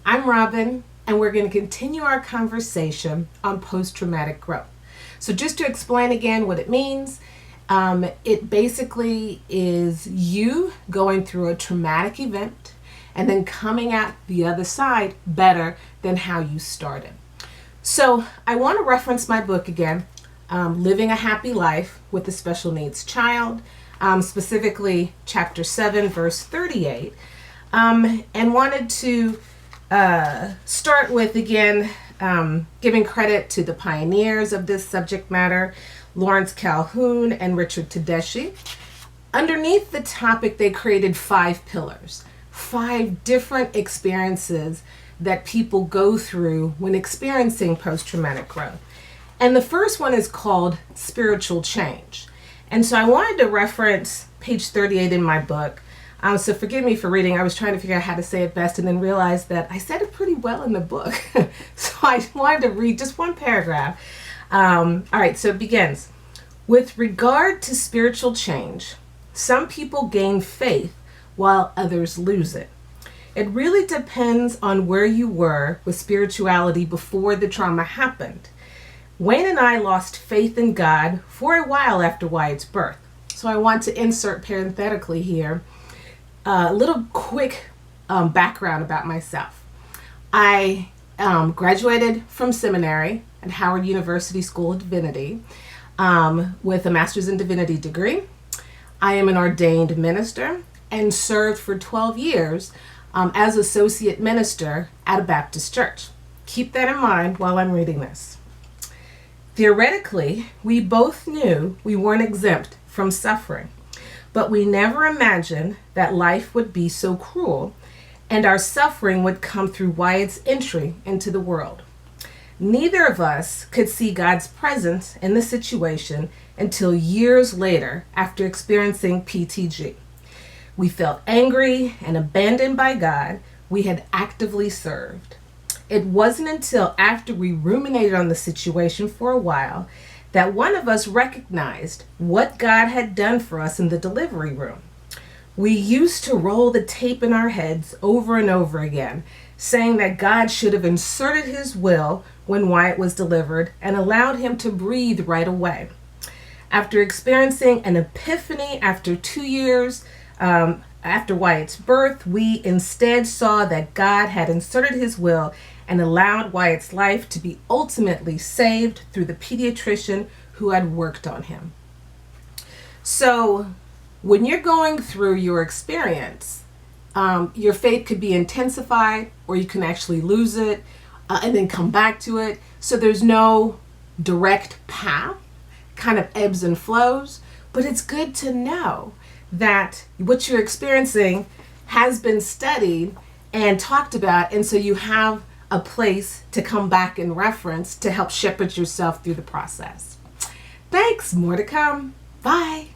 I'm Robin, and we're going to continue our conversation on post-traumatic growth. So just to explain again what it means, it basically is you going through a traumatic event and then coming out the other side better than how you started. So I want to reference my book again, Living a Happy Life with a Special Needs Child, specifically chapter 7, verse 38, and wanted to start with, again, giving credit to the pioneers of this subject matter, Lawrence Calhoun and Richard Tedeschi. Underneath the topic, they created 5 pillars, 5 different experiences that people go through when experiencing post-traumatic growth. And the first one is called spiritual change. And so I wanted to reference page 38 in my book. So forgive me for reading. I was trying to figure out how to say it best and then realized that I said it pretty well in the book. So I wanted to read just one paragraph. All right, so it begins. With regard to spiritual change, some people gain faith while others lose it. It really depends on where you were with spirituality before the trauma happened. Wayne and I lost faith in God for a while after Wyatt's birth. So I want to insert parenthetically here a little quick background about myself. I graduated from seminary at Howard University School of Divinity with a master's in divinity degree. I am an ordained minister and served for 12 years as associate minister at a Baptist church. Keep that in mind while I'm reading this. Theoretically, we both knew we weren't exempt from suffering, but we never imagined that life would be so cruel and our suffering would come through Wyatt's entry into the world. Neither of us could see God's presence in the situation until years later after experiencing PTG. We felt angry and abandoned by God we had actively served. It wasn't until after we ruminated on the situation for a while that one of us recognized what God had done for us in the delivery room. We used to roll the tape in our heads over and over again, saying that God should have inserted his will when Wyatt was delivered and allowed him to breathe right away. After experiencing an epiphany after 2 years after Wyatt's birth, we instead saw that God had inserted his will and allowed Wyatt's life to be ultimately saved through the pediatrician who had worked on him. So when you're going through your experience, your faith could be intensified or you can actually lose it and then come back to it. So there's no direct path, kind of ebbs and flows, but it's good to know that what you're experiencing has been studied and talked about, and so you have a place to come back and reference to help shepherd yourself through the process. Thanks, more to come. Bye.